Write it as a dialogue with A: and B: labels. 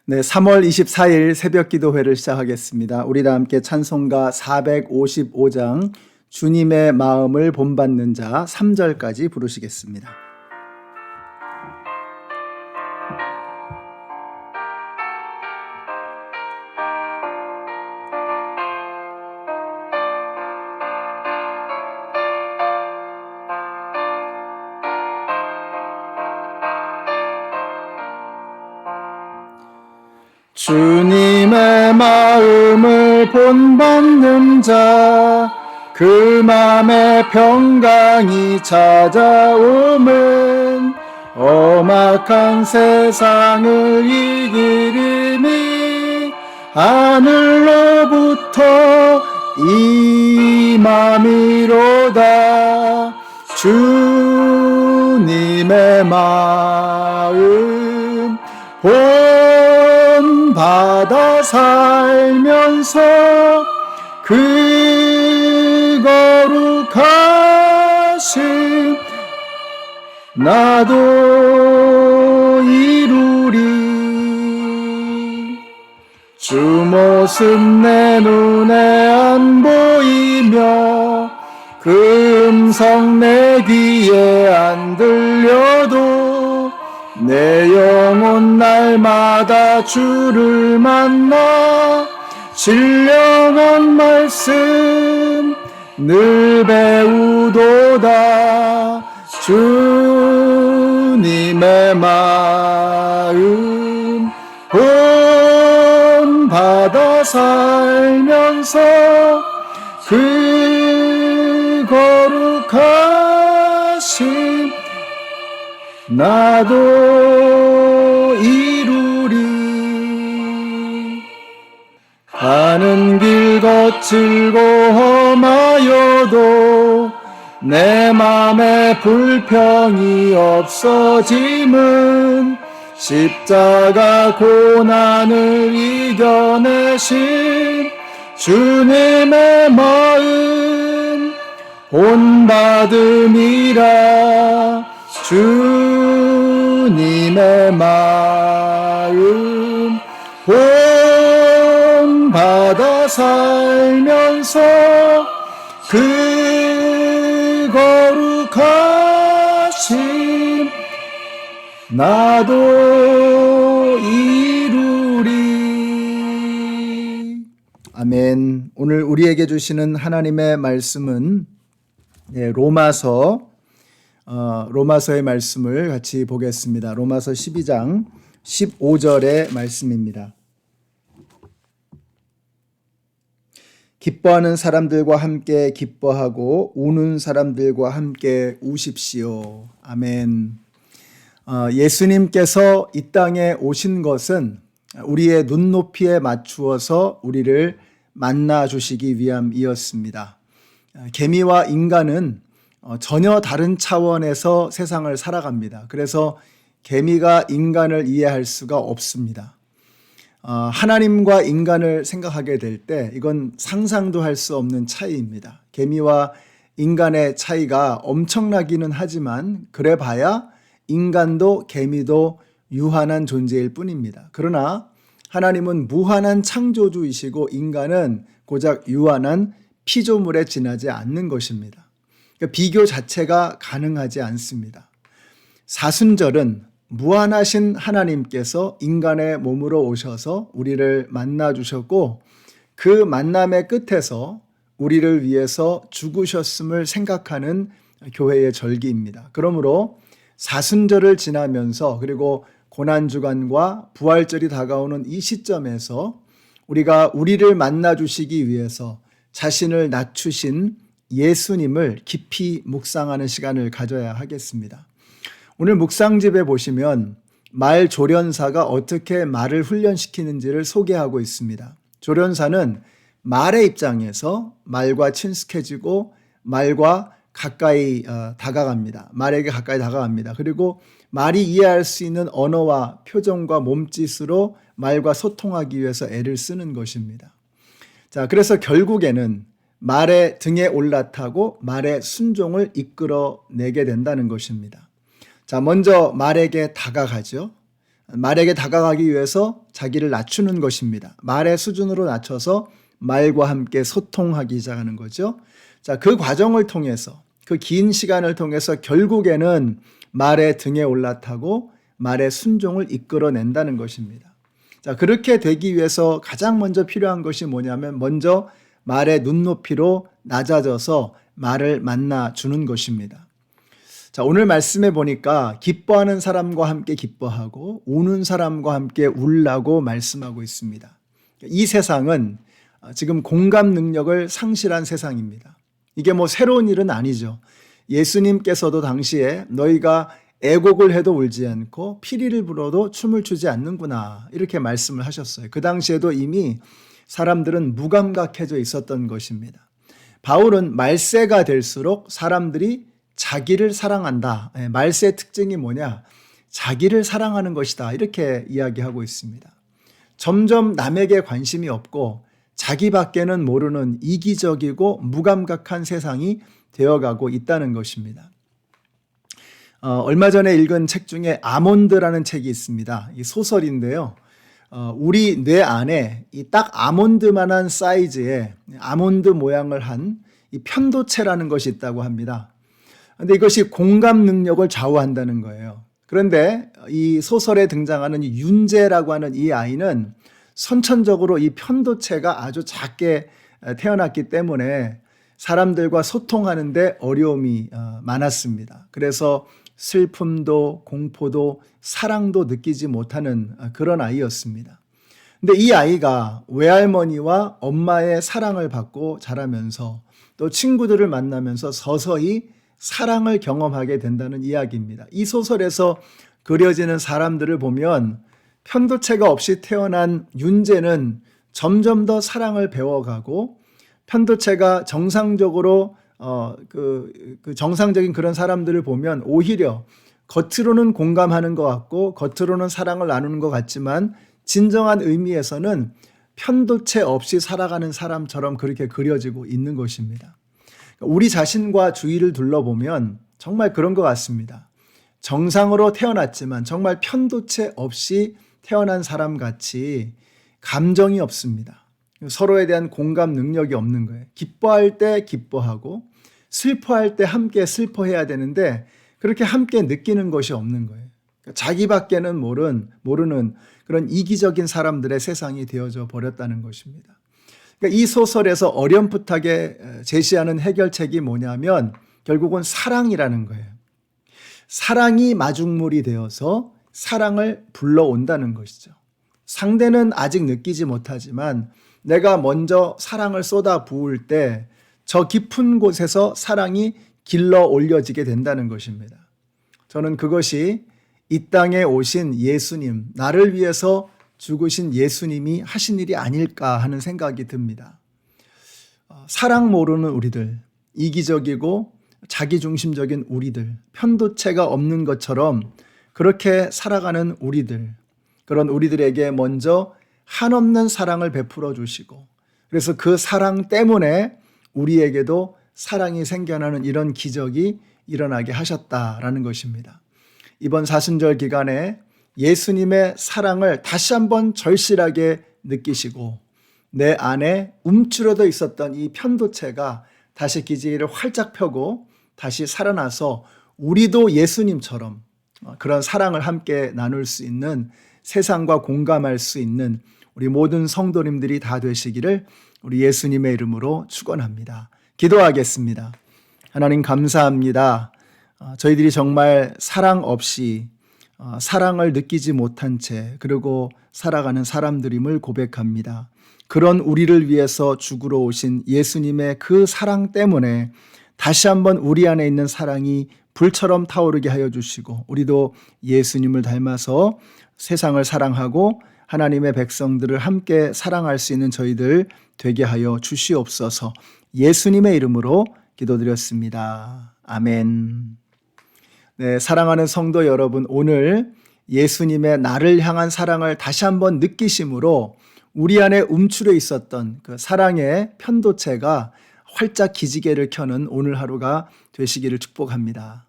A: 네, 3월 24일 새벽 기도회를 시작하겠습니다. 우리 다 함께 찬송가 455장 주님의 마음을 본받는 자 3절까지 부르시겠습니다. 주님의 마음을 본받는 자, 그 맘에 평강이 찾아오면 엄악한 세상을 이기리니 하늘로부터 임함이로다. 주님의 마음 본받아 살면서 그 거룩하심 나도 이루리. 주 모습 내 눈에 안 보이며 그 음성 내 귀에 안 들려도 내 영혼 날마다 주를 만나 신령한 말씀 늘 배우도다. 주님의 마음 본받아 살면서 그 거룩하심 나도 이루리. 가는 길 거칠고 험하여도 내 맘에 불평이 없어짐은 십자가 고난을 이겨내신 주님의 마음 본받음이라. 주님의 마음 본받아 살면서 그 거룩하심 나도 이루리. 아멘. 오늘 우리에게 주시는 하나님의 말씀은 로마서의 말씀을 같이 보겠습니다. 로마서 12장 15절의 말씀입니다. 기뻐하는 사람들과 함께 기뻐하고 우는 사람들과 함께 우십시오. 아멘. 예수님께서 이 땅에 오신 것은 우리의 눈높이에 맞추어서 우리를 만나 주시기 위함이었습니다. 개미와 인간은 전혀 다른 차원에서 세상을 살아갑니다. 그래서 개미가 인간을 이해할 수가 없습니다. 하나님과 인간을 생각하게 될 때 이건 상상도 할 수 없는 차이입니다. 개미와 인간의 차이가 엄청나기는 하지만 그래봐야 인간도 개미도 유한한 존재일 뿐입니다. 그러나 하나님은 무한한 창조주이시고 인간은 고작 유한한 피조물에 지나지 않는 것입니다. 그러니까 비교 자체가 가능하지 않습니다. 사순절은 무한하신 하나님께서 인간의 몸으로 오셔서 우리를 만나 주셨고 그 만남의 끝에서 우리를 위해서 죽으셨음을 생각하는 교회의 절기입니다. 그러므로 사순절을 지나면서 그리고 고난주간과 부활절이 다가오는 이 시점에서 우리가 우리를 만나 주시기 위해서 자신을 낮추신 예수님을 깊이 묵상하는 시간을 가져야 하겠습니다. 오늘 묵상집에 보시면 말 조련사가 어떻게 말을 훈련시키는지를 소개하고 있습니다. 조련사는 말의 입장에서 말과 친숙해지고 말과 가까이 다가갑니다. 말에게 가까이 다가갑니다. 그리고 말이 이해할 수 있는 언어와 표정과 몸짓으로 말과 소통하기 위해서 애를 쓰는 것입니다. 자, 그래서 결국에는 말의 등에 올라타고 말의 순종을 이끌어내게 된다는 것입니다. 자, 먼저 말에게 다가가죠. 말에게 다가가기 위해서 자기를 낮추는 것입니다. 말의 수준으로 낮춰서 말과 함께 소통하기 시작하는 거죠. 자, 그 과정을 통해서 그 긴 시간을 통해서 결국에는 말의 등에 올라타고 말의 순종을 이끌어낸다는 것입니다. 자, 그렇게 되기 위해서 가장 먼저 필요한 것이 뭐냐면 먼저 말의 눈높이로 낮아져서 말을 만나주는 것입니다. 자, 오늘 말씀해 보니까 기뻐하는 사람과 함께 기뻐하고 우는 사람과 함께 울라고 말씀하고 있습니다. 이 세상은 지금 공감 능력을 상실한 세상입니다. 이게 뭐 새로운 일은 아니죠. 예수님께서도 당시에 너희가 애곡을 해도 울지 않고 피리를 불어도 춤을 추지 않는구나 이렇게 말씀을 하셨어요. 그 당시에도 이미 사람들은 무감각해져 있었던 것입니다. 바울은 말세가 될수록 사람들이 자기를 사랑한다. 말세의 특징이 뭐냐? 자기를 사랑하는 것이다. 이렇게 이야기하고 있습니다. 점점 남에게 관심이 없고 자기밖에는 모르는 이기적이고 무감각한 세상이 되어가고 있다는 것입니다. 얼마 전에 읽은 책 중에 아몬드라는 책이 있습니다. 이 소설인데요. 우리 뇌 안에 이 딱 아몬드만한 사이즈의 아몬드 모양을 한 이 편도체라는 것이 있다고 합니다. 그런데 이것이 공감 능력을 좌우한다는 거예요. 그런데 이 소설에 등장하는 윤재라고 하는 이 아이는 선천적으로 이 편도체가 아주 작게 태어났기 때문에 사람들과 소통하는데 어려움이 많았습니다. 그래서 슬픔도 공포도 사랑도 느끼지 못하는 그런 아이였습니다. 근데 이 아이가 외할머니와 엄마의 사랑을 받고 자라면서 또 친구들을 만나면서 서서히 사랑을 경험하게 된다는 이야기입니다. 이 소설에서 그려지는 사람들을 보면 편도체가 없이 태어난 윤재는 점점 더 사랑을 배워가고 편도체가 정상적으로 정상적인 그런 사람들을 보면 오히려 겉으로는 공감하는 것 같고 겉으로는 사랑을 나누는 것 같지만 진정한 의미에서는 편도체 없이 살아가는 사람처럼 그렇게 그려지고 있는 것입니다. 우리 자신과 주위를 둘러보면 정말 그런 것 같습니다. 정상으로 태어났지만 정말 편도체 없이 태어난 사람 같이 감정이 없습니다. 서로에 대한 공감 능력이 없는 거예요. 기뻐할 때 기뻐하고 슬퍼할 때 함께 슬퍼해야 되는데 그렇게 함께 느끼는 것이 없는 거예요. 자기밖에는 모르는 그런 이기적인 사람들의 세상이 되어져 버렸다는 것입니다. 그러니까 이 소설에서 어렴풋하게 제시하는 해결책이 뭐냐면 결국은 사랑이라는 거예요. 사랑이 마중물이 되어서 사랑을 불러온다는 것이죠. 상대는 아직 느끼지 못하지만 내가 먼저 사랑을 쏟아 부을 때 저 깊은 곳에서 사랑이 길러 올려지게 된다는 것입니다. 저는 그것이 이 땅에 오신 예수님, 나를 위해서 죽으신 예수님이 하신 일이 아닐까 하는 생각이 듭니다. 사랑 모르는 우리들, 이기적이고 자기중심적인 우리들, 편도체가 없는 것처럼 그렇게 살아가는 우리들, 그런 우리들에게 먼저 한없는 사랑을 베풀어 주시고 그래서 그 사랑 때문에 우리에게도 사랑이 생겨나는 이런 기적이 일어나게 하셨다라는 것입니다. 이번 사순절 기간에 예수님의 사랑을 다시 한번 절실하게 느끼시고 내 안에 움츠러져 있었던 이 편도체가 다시 기지개를 활짝 펴고 다시 살아나서 우리도 예수님처럼 그런 사랑을 함께 나눌 수 있는 세상과 공감할 수 있는 우리 모든 성도님들이 다 되시기를 우리 예수님의 이름으로 축원합니다. 기도하겠습니다. 하나님 감사합니다. 저희들이 정말 사랑 없이 사랑을 느끼지 못한 채 그리고 살아가는 사람들임을 고백합니다. 그런 우리를 위해서 죽으러 오신 예수님의 그 사랑 때문에 다시 한번 우리 안에 있는 사랑이 불처럼 타오르게 하여 주시고 우리도 예수님을 닮아서 세상을 사랑하고 하나님의 백성들을 함께 사랑할 수 있는 저희들 되게 하여 주시옵소서. 예수님의 이름으로 기도드렸습니다. 아멘. 네, 사랑하는 성도 여러분, 오늘 예수님의 나를 향한 사랑을 다시 한번 느끼심으로 우리 안에 움츠려 있었던 그 사랑의 편도체가 활짝 기지개를 켜는 오늘 하루가 되시기를 축복합니다.